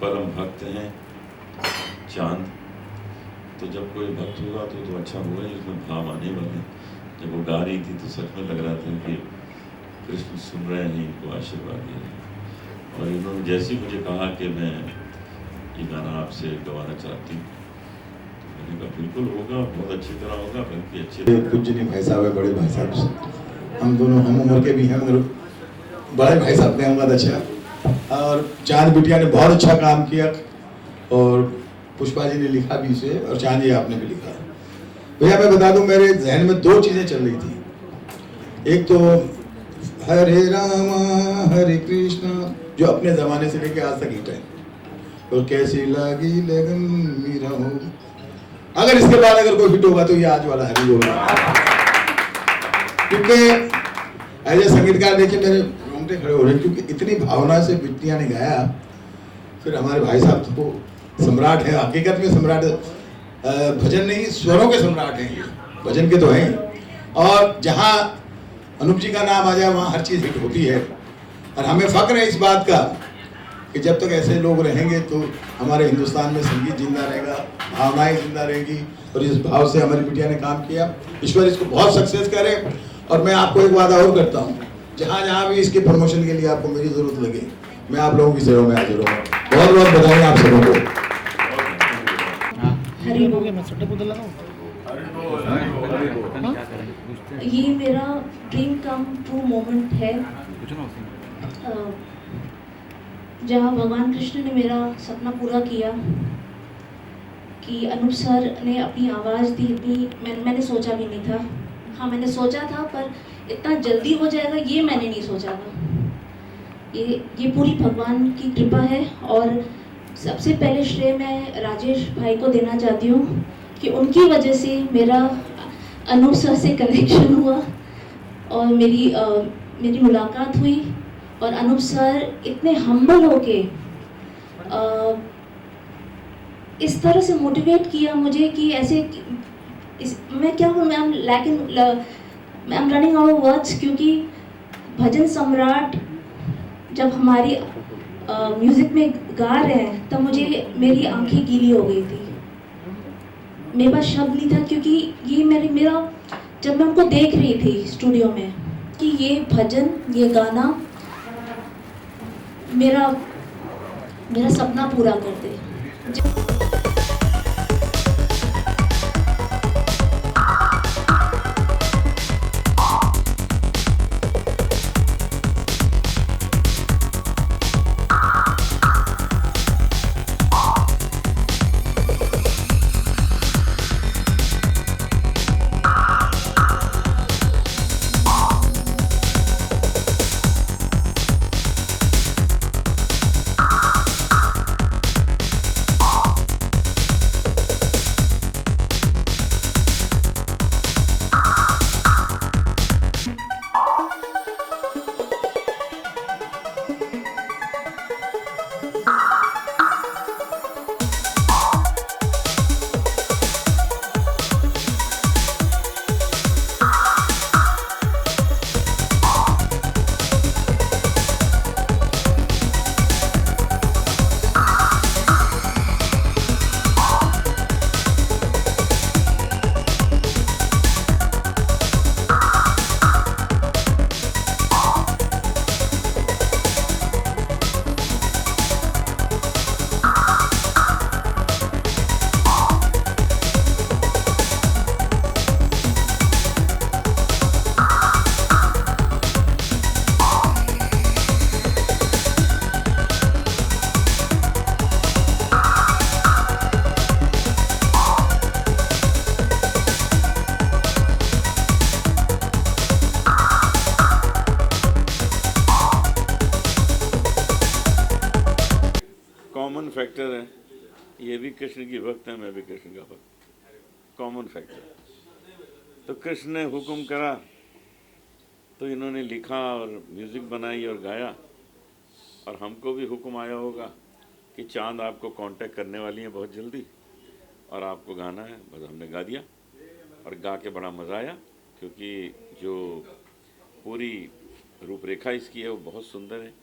परम भक्त हैं चांद। तो जब कोई भक्त होगा तो अच्छा होगा, जिसमें भाव आने वाले। जब वो गा रही थी तो सच में लग रहा था कि कृष्ण सुन रहे हैं, इनको आशीर्वाद दे रहे हैं। और इन्होंने जैसे ही मुझे कहा कि मैं ये गाना आपसे गवाना चाहती हूँ, तो मैंने कहा बिल्कुल होगा, बहुत अच्छी तरह होगा, बल्कि अच्छे। पूजनीय भाई साहब है, बड़े भाई साहब, हम दोनों हम उम्र के भी हैं, मगर बड़े भाई साहब ने बहुत अच्छा। और चांद बिटिया ने बहुत अच्छा काम किया, और पुष्पा जी ने लिखा भी इसे, और चांद जी आपने भी लिखा। भैया मैं बता दूं, मेरे जहन में दो चीजें चल रही थी। एक तो हरे रामा हरे कृष्णा, जो अपने जमाने से लेके आज तक हिट है, और कैसी लगी लगन मेरा हो। अगर इसके बाद अगर कोई हिट होगा तो ये आज वाला हरी होगा, क्योंकि एज ए संगीतकार देखिए मेरे रोंगटे खड़े हो रहे हैं, क्योंकि इतनी भावना से बिटिया ने गाया। फिर हमारे भाई साहब तो सम्राट है, हकीकत में सम्राट, भजन नहीं स्वरों के सम्राट हैं, भजन के तो हैं। और जहाँ अनूप जी का नाम आ जाए वहाँ हर चीज़ हिट होती है। और हमें फक्र है इस बात का कि जब तक ऐसे लोग रहेंगे तो हमारे हिंदुस्तान में संगीत जिंदा रहेगा, भावनाएं जिंदा रहेंगी। और इस भाव से हमारी बिटिया ने काम किया, ईश्वर इसको बहुत सक्सेस करे। और मैं आपको एक वादा और करता हूँ, जहाँ जहाँ भी इसके प्रमोशन के लिए आपको मेरी जरूरत लगे, मैं आप लोगों की सेवा में हाजिर हूँ। बहुत बहुत बधाई आप सबों को। ये मेरा ड्रीम कम ट्रू मोमेंट है, जहाँ भगवान कृष्ण ने मेरा सपना पूरा किया कि अनूप सर ने अपनी आवाज़ दी भी। मैंने सोचा भी नहीं था, हाँ मैंने सोचा था, पर इतना जल्दी हो जाएगा ये मैंने नहीं सोचा था। ये पूरी भगवान की कृपा है। और सबसे पहले श्रेय मैं राजेश भाई को देना चाहती हूँ कि उनकी वजह से मेरा अनूप सर से कनेक्शन हुआ और मेरी मुलाकात हुई। और अनूप सर इतने हम्बल होके इस तरह से मोटिवेट किया मुझे कि ऐसे मैं क्या बोलूँ, I am running out of words, क्योंकि भजन सम्राट जब हमारी म्यूज़िक में गा रहे हैं तब मुझे मेरी आंखें गीली हो गई थी, मेरे पास शब्द नहीं था। क्योंकि ये मेरा जब मैं उनको देख रही थी स्टूडियो में कि ये भजन, ये गाना मेरा सपना पूरा कर दे। कॉमन फैक्टर है, ये भी कृष्ण की भक्त है, मैं भी कृष्ण का भक्त, कॉमन फैक्टर। तो कृष्ण ने हुक्म करा तो इन्होंने लिखा और म्यूज़िक बनाई और गाया। और हमको भी हुक्म आया होगा कि चांद आपको कांटेक्ट करने वाली है बहुत जल्दी और आपको गाना है। बस हमने गा दिया और गा के बड़ा मज़ा आया, क्योंकि जो पूरी रूपरेखा इसकी है वो बहुत सुंदर है।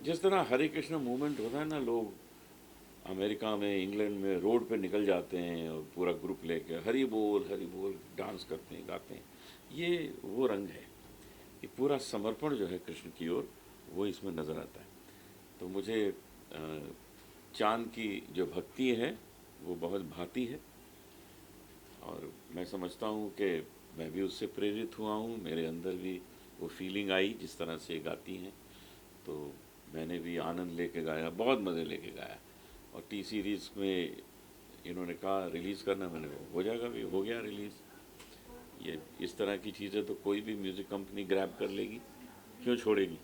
जिस तरह हरे कृष्ण मूवमेंट होता है ना, लोग अमेरिका में, इंग्लैंड में रोड पे निकल जाते हैं और पूरा ग्रुप लेके हरी बोल डांस करते हैं, गाते हैं। ये वो रंग है कि पूरा समर्पण जो है कृष्ण की ओर, वो इसमें नज़र आता है। तो मुझे चांद की जो भक्ति है वो बहुत भाती है, और मैं समझता हूँ कि मैं भी उससे प्रेरित हुआ हूँ। मेरे अंदर भी वो फीलिंग आई जिस तरह से गाती हैं, तो मैंने भी आनंद लेके गाया, बहुत मज़े लेके गाया। और टी सीरीज़ में इन्होंने कहा रिलीज़ करना, मैंने कहा हो जाएगा, भी हो गया रिलीज़। ये इस तरह की चीज़ें तो कोई भी म्यूज़िक कंपनी ग्रैब कर लेगी, क्यों छोड़ेगी।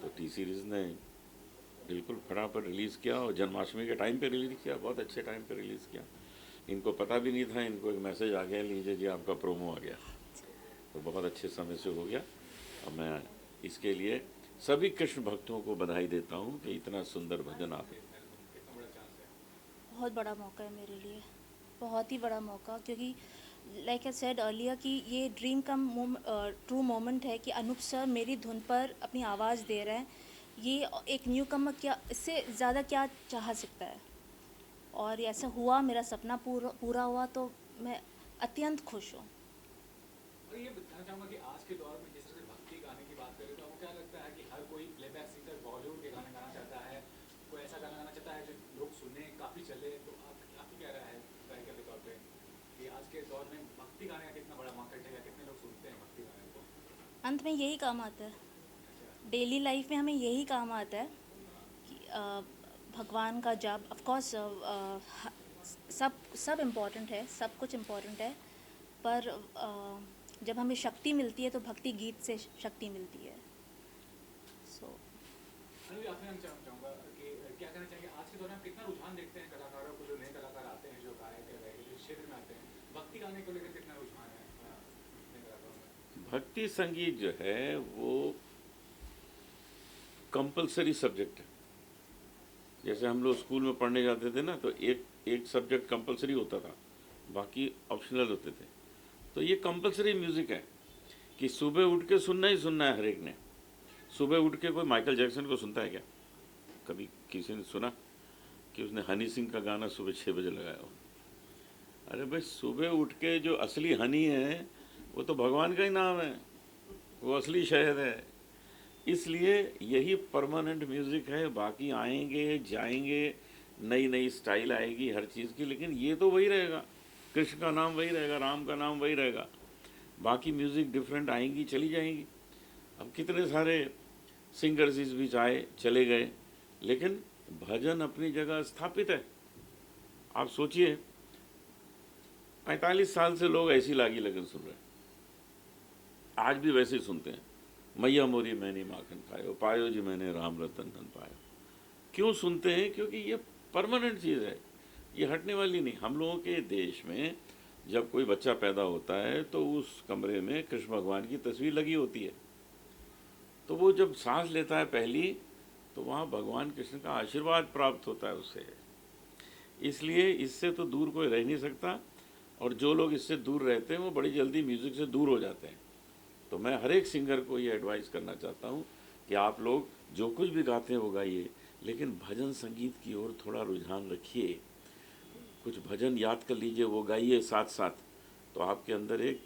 तो टी सीरीज़ ने बिल्कुल फटाफट रिलीज़ किया, और जन्माष्टमी के टाइम पे रिलीज़ किया, बहुत अच्छे टाइम पे रिलीज़ किया। इनको पता भी नहीं था, इनको एक मैसेज आ गया, लीजिए जी आपका प्रोमो आ गया। तो बहुत अच्छे समय से हो गया, और मैं इसके लिए सभी कृष्ण भक्तों को बधाई देता हूँ कि इतना सुंदर भजन आप। बहुत बड़ा मौका है मेरे लिए, बहुत ही बड़ा मौका, क्योंकि लाइक आई सेड अर्लियर कि ये ड्रीम कम ट्रू मोमेंट है कि अनूप सर मेरी धुन पर अपनी आवाज़ दे रहे हैं। ये एक न्यू कमर क्या इससे ज़्यादा क्या चाह सकता है, और ये ऐसा हुआ, मेरा सपना पूरा हुआ, तो मैं अत्यंत खुश हूँ। और ये बताना चाहूँगा कि आज के दौर में जिस तरह से भक्ति गाने की बात करें, तो आपको क्या लगता है कि हर कोई प्लेबैक सिंगर बॉलीवुड के गाने गाना चाहता है, कोई ऐसा गाना गाना चाहता है जो लोग सुने, काफ़ी चले। तो आपकी क्या राय है गायिका के तौर पे कि आज के दौर में भक्ति गाने का कितना बड़ा मार्केट है, या कितने लोग सुनते हैं भक्ति गाने को? अंत में यही काम आता है, डेली लाइफ में हमें यही काम आता है कि भगवान का जाप, ऑफ कोर्स सब इम्पोर्टेंट है, सब कुछ इम्पोर्टेंट है, पर जब हमें शक्ति मिलती है तो भक्ति गीत से शक्ति मिलती है। सो अभी आखिर में चाहूँगा कि क्या कहना चाहिए, आज के दौर में आप कितना रुझान देखते हैं कलाकारों को, जो नए कलाकार आते हैं, जो गायक है, जो क्षेत्र में आते हैं, भक्ति गाने को लेकर कितना रुझान है नए कलाकारों में? भक्ति संगीत जो है वो कंपलसरी सब्जेक्ट है। जैसे हम लोग स्कूल में पढ़ने जाते थे ना, तो एक सब्जेक्ट कंपलसरी होता था, बाकी ऑप्शनल होते थे। तो ये कंपलसरी म्यूज़िक है कि सुबह उठ के सुनना ही सुनना है हर एक ने। सुबह उठ के कोई माइकल जैक्सन को सुनता है क्या? कभी किसी ने सुना कि उसने हनी सिंह का गाना सुबह 6 बजे लगाया हो? अरे भाई, सुबह उठ के जो असली हनी है वो तो भगवान का ही नाम है, वो असली शहद है। इसलिए यही परमानेंट म्यूज़िक है। बाकी आएंगे जाएंगे, नई नई स्टाइल आएगी हर चीज़ की, लेकिन ये तो वही रहेगा, कृष्ण का नाम वही रहेगा, राम का नाम वही रहेगा। बाकी म्यूज़िक डिफरेंट आएंगी चली जाएंगी। अब कितने सारे सिंगर्स इस बीच आए चले गए, लेकिन भजन अपनी जगह स्थापित है। आप सोचिए, 45 साल से लोग ऐसी लागी लगन सुन रहे हैं, आज भी वैसे ही सुनते हैं। मैया मोरी मैंने माखन खायो, पायो जी मैंने राम रतन धन पायो। क्यों सुनते हैं? क्योंकि ये परमानेंट चीज़ है, ये हटने वाली नहीं। हम लोगों के देश में जब कोई बच्चा पैदा होता है तो उस कमरे में कृष्ण भगवान की तस्वीर लगी होती है। तो वो जब सांस लेता है पहली, तो वहाँ भगवान कृष्ण का आशीर्वाद प्राप्त होता है उससे। इसलिए इससे तो दूर कोई रह नहीं सकता, और जो लोग इससे दूर रहते हैं वो बड़ी जल्दी म्यूज़िक से दूर हो जाते हैं। तो मैं हर एक सिंगर को ये एडवाइस करना चाहता हूँ कि आप लोग जो कुछ भी गाते हैं वो गाइए, लेकिन भजन संगीत की ओर थोड़ा रुझान रखिए। कुछ भजन याद कर लीजिए, वो गाइए साथ साथ, तो आपके अंदर एक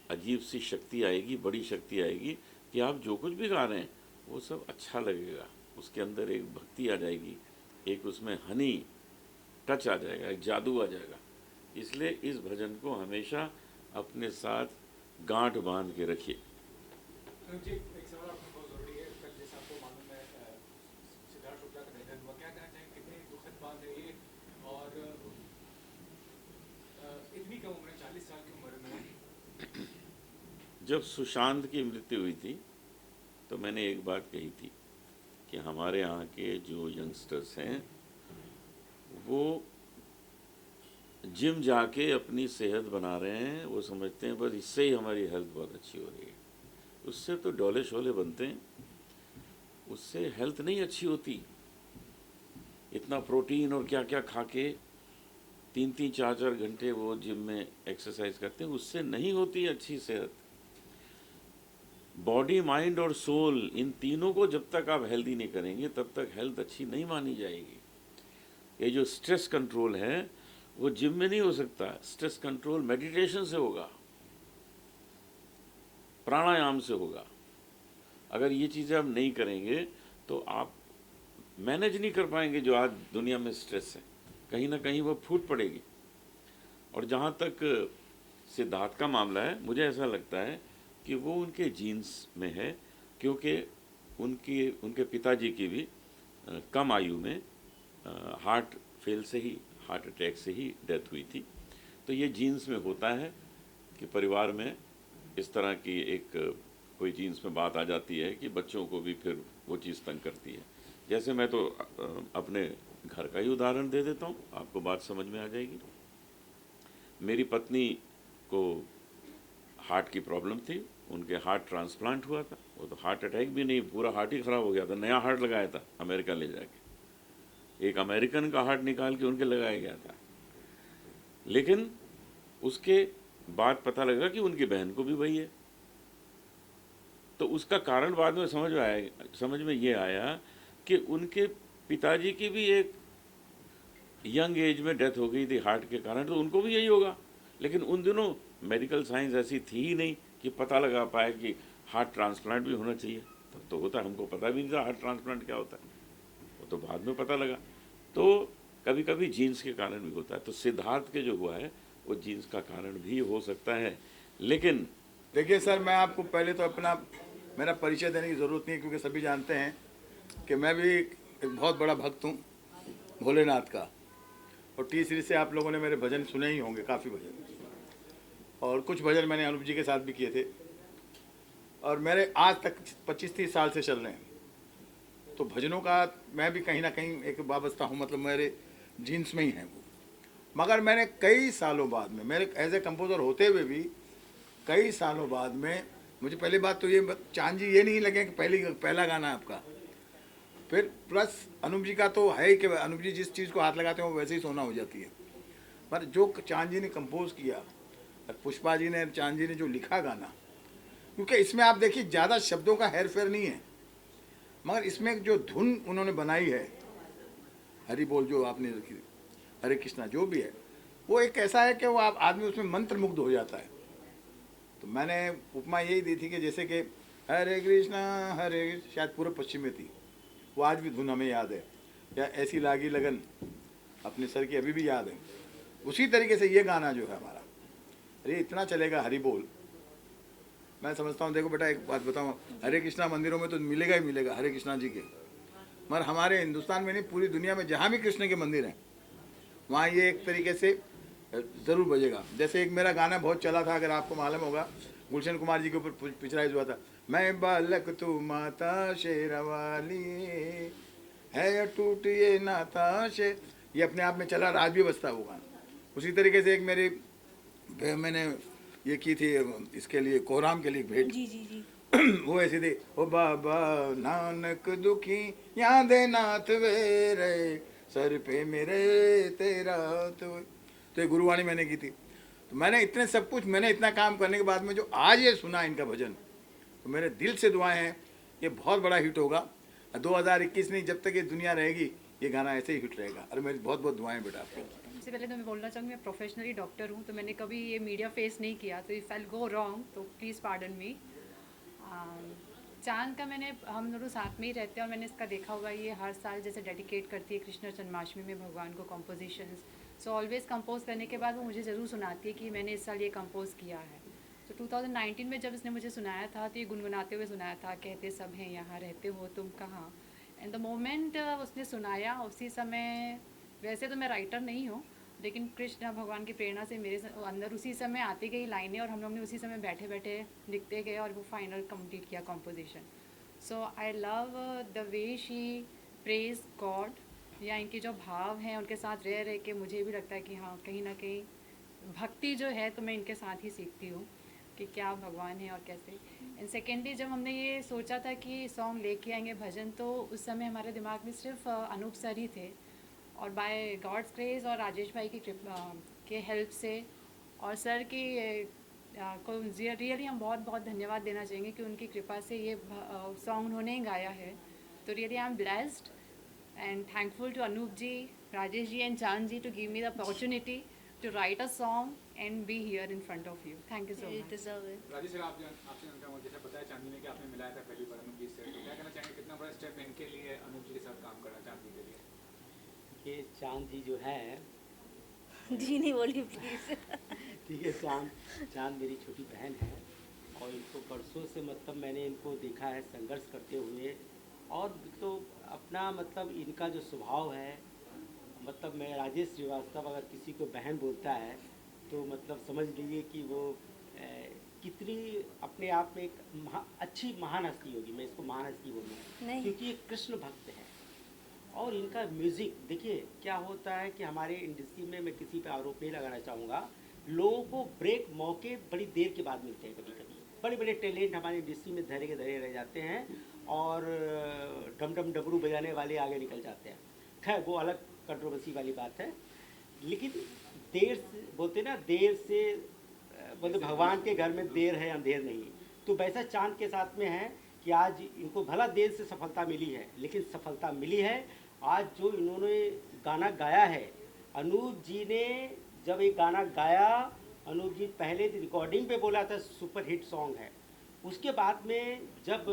अजीब सी शक्ति आएगी, बड़ी शक्ति आएगी कि आप जो कुछ भी गा रहे हैं वो सब अच्छा लगेगा। उसके अंदर एक भक्ति आ जाएगी, एक उसमें हनी टच आ जाएगा, एक जादू आ जाएगा। इसलिए इस भजन को हमेशा अपने साथ गांठ बांध के रखिए। जी, एक सवाल आपको बहुत ज़रूरी है। कल जैसे आपको मालूम है सिद्धार्थ शुक्ला का निधन हुआ, क्या कहना चाहिए, कितनी दुखद बात है ये, और इतनी कम उम्र, 40 साल की उम्र में? जब सुशांत की मृत्यु हुई थी तो मैंने एक बात कही थी कि हमारे यहाँ के जो यंगस्टर्स हैं वो जिम जाके अपनी सेहत बना रहे हैं। वो समझते हैं बस इससे ही हमारी हेल्थ बहुत अच्छी हो रही है। उससे तो डोले शोले बनते हैं, उससे हेल्थ नहीं अच्छी होती। इतना प्रोटीन और क्या क्या खा के 3-3, 4-4 घंटे वो जिम में एक्सरसाइज करते हैं, उससे नहीं होती अच्छी सेहत। बॉडी, माइंड और सोल, इन तीनों को जब तक आप हेल्दी नहीं करेंगे तब तक हेल्थ अच्छी नहीं मानी जाएगी। ये जो स्ट्रेस कंट्रोल है वो जिम में नहीं हो सकता। स्ट्रेस कंट्रोल मेडिटेशन से होगा, प्राणायाम से होगा। अगर ये चीज़ें आप नहीं करेंगे तो आप मैनेज नहीं कर पाएंगे। जो आज दुनिया में स्ट्रेस है, कहीं ना कहीं वो फूट पड़ेगी। और जहाँ तक सिद्धार्थ का मामला है, मुझे ऐसा लगता है कि वो उनके जीन्स में है, क्योंकि उनके पिताजी की भी कम आयु में हार्ट फेल से ही, हार्ट अटैक से ही डेथ हुई थी। तो ये जीन्स में होता है कि परिवार में इस तरह की एक कोई जीन्स में बात आ जाती है कि बच्चों को भी फिर वो चीज़ तंग करती है। जैसे मैं तो अपने घर का ही उदाहरण दे देता हूँ, आपको बात समझ में आ जाएगी। मेरी पत्नी को हार्ट की प्रॉब्लम थी, उनके हार्ट ट्रांसप्लांट हुआ था। वो तो हार्ट अटैक भी नहीं, पूरा हार्ट ही ख़राब हो गया था। नया हार्ट लगाया था अमेरिका ले जाके, एक अमेरिकन का हार्ट निकाल के उनके लगाया गया था। लेकिन उसके बाद पता लगा कि उनकी बहन को भी वही है। तो उसका कारण बाद में समझ में ये आया कि उनके पिताजी की भी एक यंग एज में डेथ हो गई थी हार्ट के कारण, तो उनको भी यही होगा। लेकिन उन दिनों मेडिकल साइंस ऐसी थी ही नहीं कि पता लगा पाए कि हार्ट ट्रांसप्लांट भी होना चाहिए। तब तो होता, हमको पता भी नहीं था हार्ट ट्रांसप्लांट क्या होता है, वो तो बाद में पता लगा। तो कभी कभी जीन्स के कारण भी होता है। तो सिद्धार्थ के जो हुआ है वो जीन्स का कारण भी हो सकता है। लेकिन देखिए सर, मैं आपको पहले तो मेरा परिचय देने की ज़रूरत नहीं है, क्योंकि सभी जानते हैं कि मैं भी एक बहुत बड़ा भक्त हूँ भोलेनाथ का। और टी सीरीज से आप लोगों ने मेरे भजन सुने ही होंगे, काफ़ी भजन, और कुछ भजन मैंने अनूप जी के साथ भी किए थे। और मेरे आज तक 25-30 साल से चल रहे हैं। तो भजनों का मैं भी कहीं ना कहीं एक वाबस्ता हूँ, मतलब मेरे जीन्स में ही है वो। मगर मैंने कई सालों बाद में, मेरे एज ए कंपोज़र होते हुए भी कई सालों बाद में, मुझे पहली बात तो ये चांद जी ये नहीं लगे कि पहला गाना है आपका। फिर प्लस अनूप जी का तो है ही कि अनूप जी जिस चीज़ को हाथ लगाते हैं वो वैसे ही सोना हो जाती है। पर जो चांद जी ने कंपोज किया और पुष्पा जी ने, चांद जी ने जो लिखा गाना, क्योंकि इसमें आप देखिए ज़्यादा शब्दों का हेर फेर नहीं है, मगर इसमें जो धुन उन्होंने बनाई है, हरि बोल जो आपने रखी, हरे कृष्णा जो भी है, वो एक ऐसा है कि वो आप आदमी उसमें मंत्र मुग्ध हो जाता है। तो मैंने उपमा यही दी थी कि जैसे कि हरे कृष्णा हरे, शायद पूरे पश्चिम में थी, वो आज भी धुन हमें याद है, या ऐसी लागी लगन अपने सर की अभी भी याद है। उसी तरीके से ये गाना जो है हमारा, अरे इतना चलेगा हरि बोल। मैं समझता हूँ, देखो बेटा एक बात बताऊँ, हरे कृष्णा मंदिरों में तो मिलेगा ही मिलेगा हरे कृष्णा जी के, मगर हमारे हिंदुस्तान में नहीं, पूरी दुनिया में जहाँ भी कृष्ण के मंदिर हैं वहाँ ये एक तरीके से ज़रूर बजेगा। जैसे एक मेरा गाना बहुत चला था, अगर आपको मालूम होगा, गुलशन कुमार जी के ऊपर पिक्चराइज हुआ था, मैं बालक तू माता शेरवाली है टूट ये नाता शे, ये अपने आप में चला, आज भी बजता वो गाना। उसी तरीके से एक मैंने ये की थी इसके लिए, कोहराम के लिए भेंट, जी जी जी। वो ऐसी थी, ओ बाबा नानक दुखी यादे नाथ वेरे सर पे मेरे तेरा तो ये गुरुवाणी मैंने की थी। तो मैंने इतने सब कुछ, मैंने इतना काम करने के बाद में जो आज ये सुना इनका भजन, तो मेरे दिल से दुआएं हैं ये बहुत बड़ा हिट होगा। 2021 नहीं, जब तक ये दुनिया रहेगी ये गाना ऐसे ही हिट रहेगा। और मेरी बहुत बहुत दुआएं बेटा आपको। सबसे पहले तो मैं बोलना चाहूँगी, मैं प्रोफेशनली डॉक्टर हूँ, तो मैंने कभी ये मीडिया फेस नहीं किया, तो इफ़ आई गो रॉन्ग तो प्लीज़ पार्डन मी। चांद का हम दोनों साथ में ही रहते हैं, और मैंने इसका देखा हुआ, ये हर साल जैसे डेडिकेट करती है कृष्ण जन्माष्टमी में भगवान को कॉम्पोजिशंस। सो ऑलवेज़ कंपोज करने के बाद वो मुझे ज़रूर सुनाती है कि मैंने इस साल ये कंपोज़ किया है। तो 2019 में जब इसने मुझे सुनाया था तो ये गुनगुनाते हुए सुनाया था, कहते सब हैं यहाँ, रहते हो तुम कहाँ। एंड द मोमेंट उसने सुनाया, उसी समय, वैसे तो मैं राइटर नहीं हूँ, लेकिन कृष्ण भगवान की प्रेरणा से मेरे अंदर उसी समय आती गई लाइनें, और हम लोग ने उसी समय बैठे बैठे लिखते गए और वो फाइनल कंप्लीट किया composition. So I love the way she praise God, या इनके जो भाव हैं उनके साथ रह रह के मुझे भी लगता है कि हाँ, कहीं ना कहीं भक्ति जो है तो मैं इनके साथ ही सीखती हूँ कि क्या भगवान है और कैसे। एंड सेकेंडली जब हमने ये सोचा था कि सॉन्ग लेके आएंगे भजन, तो उस समय हमारे दिमाग में सिर्फ अनूप सर ही थे, और बाय गॉड्स ग्रेस और राजेश भाई की के हेल्प से और सर की को रियली हम बहुत बहुत धन्यवाद देना चाहेंगे कि उनकी कृपा से ये सॉन्ग उन्होंने ही गाया है। तो really I am blessed and thankful to Anoop ji Rajesh ji and Chand ji to give me the opportunity to write a song and be here in front of you. Thank you so You much. deserve it. Rajesh sir, आपसे जानना चाहूँगा, जैसे बताया चांदनी ने कि आपने मिलाया था पहली बार अनूप जी से, तो क्या कहना चाहेंगे, कितना बड़ा स्टेप इनके लिए अनूप जी के साथ काम करना चांदनी के लिए? ये चांद जी जो है, जी नहीं बोलिए प्लीज़। ठीक है, चांद मेरी छोटी बहन है और इनको बरसों से मतलब मैंने इनको देखा है संघर्ष करते हुए। और तो अपना मतलब इनका जो स्वभाव है, मतलब मैं राजेश श्रीवास्तव अगर किसी को बहन बोलता है तो मतलब समझ लीजिए कि वो कितनी अपने आप में एक अच्छी महान हस्ती होगी। मैं इसको महान हस्ती बोलूँगा नहीं। क्योंकि ये कृष्ण भक्त है। और इनका म्यूज़िक देखिए क्या होता है कि हमारे इंडस्ट्री में, मैं किसी पे आरोप नहीं लगाना चाहूँगा, लोगों को ब्रेक मौके बड़ी देर के बाद मिलते हैं। कभी कभी बड़े बड़े टैलेंट हमारी इंडस्ट्री में धरे के धरे रह जाते हैं और डम डम डबरू बजाने वाले आगे निकल जाते हैं। खैर वो अलग कंट्रोवर्सी वाली बात है। लेकिन देर से बोलते ना, देर से बोलते भगवान के घर में देर है अंधेर नहीं। तो वैसा चांद के साथ में है कि आज इनको भला देर से सफलता मिली है, लेकिन सफलता मिली है। आज जो इन्होंने गाना गाया है, अनूप जी ने जब एक गाना गाया, अनूप जी पहले रिकॉर्डिंग पे बोला था सुपर हिट सॉन्ग है। उसके बाद में जब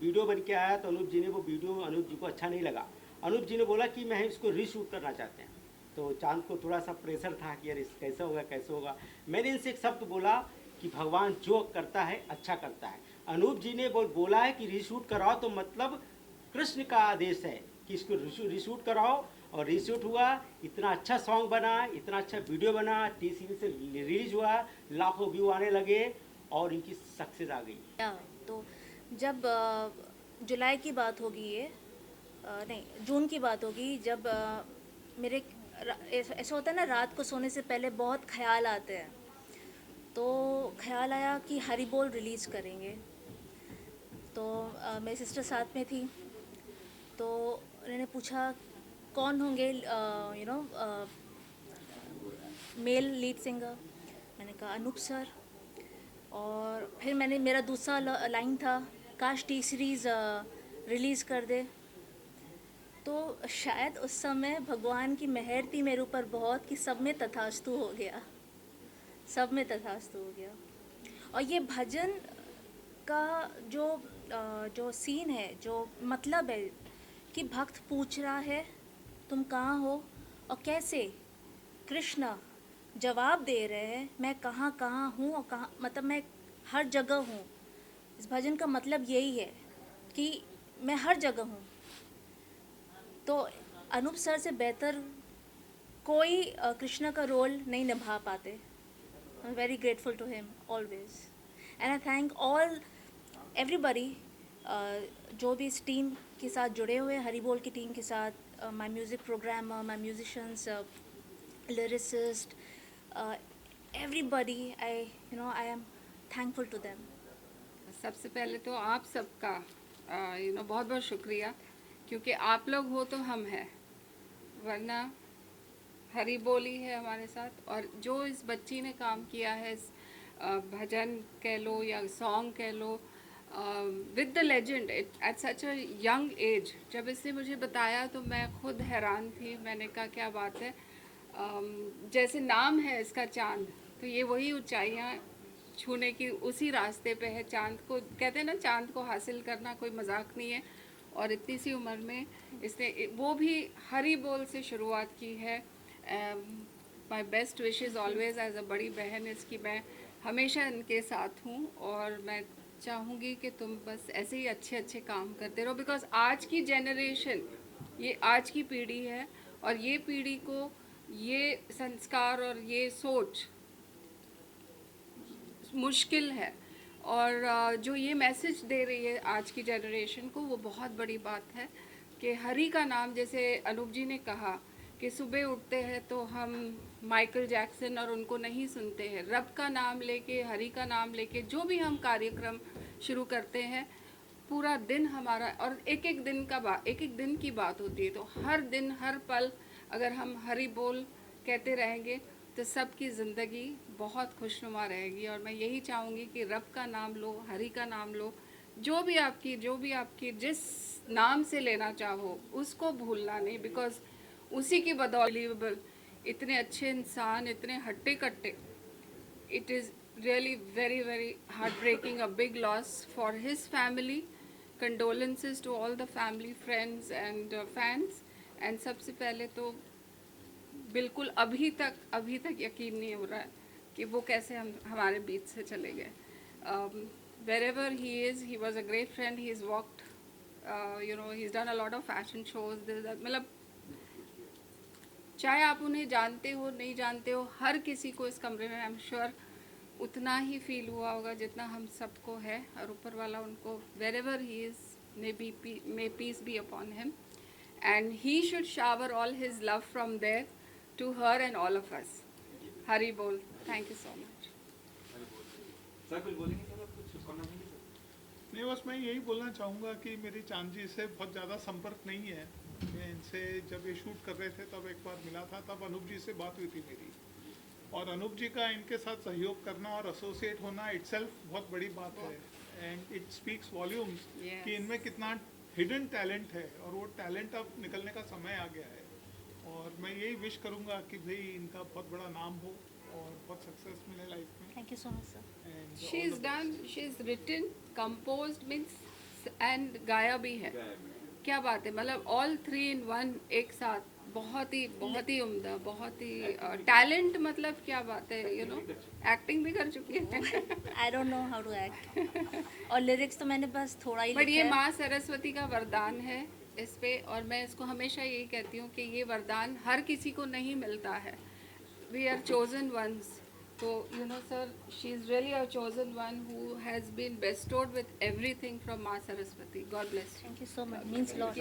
वीडियो बन के आया तो अनूप जी ने वो वीडियो अनूप जी को अच्छा नहीं लगा। अनूप जी ने बोला कि मैं इसको रीशूट करना चाहते हैं। तो चांद को थोड़ा सा प्रेशर था कि यार इस कैसे होगा कैसे होगा। मैंने इनसे एक शब्द बोला कि भगवान जो करता है अच्छा करता है। अनूप जी ने बोला है कि रीशूट कराओ, तो मतलब कृष्ण का आदेश है कि इसको रीशूट कराओ। और रीशूट हुआ, इतना अच्छा सॉन्ग बना, इतना अच्छा वीडियो बना, टी सीरीज से रिलीज हुआ, लाखों व्यू आने लगे और इनकी सक्सेस आ गई। तो जब जुलाई की बात होगी, ये नहीं जून की बात होगी, जब मेरे ऐसा होता है ना, रात को सोने से पहले बहुत ख्याल आते हैं। तो ख्याल आया कि हरी बोल रिलीज़ करेंगे। तो मेरी सिस्टर साथ में थी, तो उन्होंने पूछा कौन होंगे मेल लीड सिंगर। मैंने कहा अनूप सर। और फिर मेरा दूसरा लाइन था, काश टी सीरीज़ रिलीज़ कर दे। तो शायद उस समय भगवान की मेहर थी मेरे ऊपर बहुत, कि सब में तथास्तु हो गया, सब में तथास्तु हो गया। और ये भजन का जो सीन है, जो मतलब है कि भक्त पूछ रहा है तुम कहाँ हो, और कैसे कृष्ण जवाब दे रहे हैं मैं कहाँ कहाँ हूँ, और कहाँ मतलब मैं हर जगह हूँ। इस भजन का मतलब यही है कि मैं हर जगह हूँ। तो अनूप सर से बेहतर कोई कृष्ण का रोल नहीं निभा पाते। I am very grateful to him always, and I thank all everybody जो भी इस टीम के साथ जुड़े हुए हैं, हरी बोल की टीम के साथ, my music programmer, my musicians, lyricist, everybody. I am thankful to them. सबसे पहले तो आप सबका बहुत बहुत शुक्रिया, क्योंकि आप लोग हो तो हम हैं, वरना हरी बोली है हमारे साथ। और जो इस बच्ची ने काम किया है, इस भजन कह लो या सॉन्ग कह लो, with the legend at such a young age. जब इसने मुझे बताया तो मैं खुद हैरान थी। मैंने कहा क्या बात है, जैसे नाम है इसका चांद, तो ये वही ऊंचाइयाँ छूने की उसी रास्ते पे है। चांद को कहते हैं ना, चांद को हासिल करना कोई मजाक नहीं है। और इतनी सी उम्र में इसने वो भी हरी बोल से शुरुआत की है। My best wishes always as a बड़ी बहन इसकी, मैं हमेशा इनके साथ हूँ। और मैं चाहूँगी कि तुम बस ऐसे ही अच्छे अच्छे काम करते रहो, बिकॉज आज की जनरेशन, ये आज की पीढ़ी है, और ये पीढ़ी को ये संस्कार और ये सोच मुश्किल है। और जो ये मैसेज दे रही है आज की जनरेशन को, वो बहुत बड़ी बात है कि हरि का नाम, जैसे अनूप जी ने कहा कि सुबह उठते हैं तो हम माइकल जैक्सन और उनको नहीं सुनते हैं। रब का नाम लेके, हरि का नाम लेके जो भी हम कार्यक्रम शुरू करते हैं, पूरा दिन हमारा, और एक एक दिन की बात होती है। तो हर दिन हर पल अगर हम हरि बोल कहते रहेंगे तो सबकी ज़िंदगी बहुत खुशनुमा रहेगी। और मैं यही चाहूँगी कि रब का नाम लो, हरि का नाम लो, जो भी आपकी जिस नाम से लेना चाहो उसको भूलना नहीं, बिकॉज़ उसी की बदौलत इतने अच्छे इंसान, इतने हट्टे कट्टे. It is really very, very heartbreaking, a big loss for his family. Condolences to all the family, friends and fans. And सबसे पहले तो बिल्कुल अभी तक यकीन नहीं हो रहा है कि वो कैसे हमारे बीच से चले गए. Wherever he is, he was a great friend. He's walked, he's done a lot of fashion shows. मतलब चाहे आप उन्हें जानते हो नहीं जानते हो, हर किसी को इस कमरे में आई एम श्योर उतना ही फील हुआ होगा जितना हम सबको है. और ऊपर वाला उनको wherever he is, may peace be upon him, and he should shower all his love from there to her and all of us. Hari Bol. Thank you so much. नहीं, बस मैं यही बोलना चाहूँगा कि मेरी चांदी से बहुत ज़्यादा संपर्क नहीं है. मैं इनसे जब ये शूट कर रहे थे तब एक बार मिला था, तब अनूप जी से बात हुई थी मेरी. और अनूप जी का इनके साथ सहयोग करना और एसोसिएट होना इटसेल्फ बहुत बड़ी बात है. एंड इट स्पीक्स वॉल्यूम्स कि इनमें कितना हिडन टैलेंट है, और वो टैलेंट अब निकलने का समय आ गया है. और मैं यही विश करूँगा कि भाई इनका बहुत बड़ा नाम हो और बहुत सक्सेस मिले लाइफ में. Thank you so much sir. She's written, composed means and गाया भी है. क्या बात है, मतलब all 3 in 1 एक साथ. बहुत ही उम्दा, बहुत ही टैलेंट. मतलब क्या बात है, एक्टिंग भी कर चुकी है. I don't know how to act. और लिरिक्स तो मैंने बस थोड़ा ही बट ये लिखा है. माँ सरस्वती का वरदान है इस पे, और मैं इसको हमेशा यही कहती हूँ कि ये वरदान हर किसी को नहीं मिलता है. We are chosen ones. तो sir, she is really a chosen one who has been bestowed with everything from माँ Saraswati. God bless. Thank you so much. Means lot.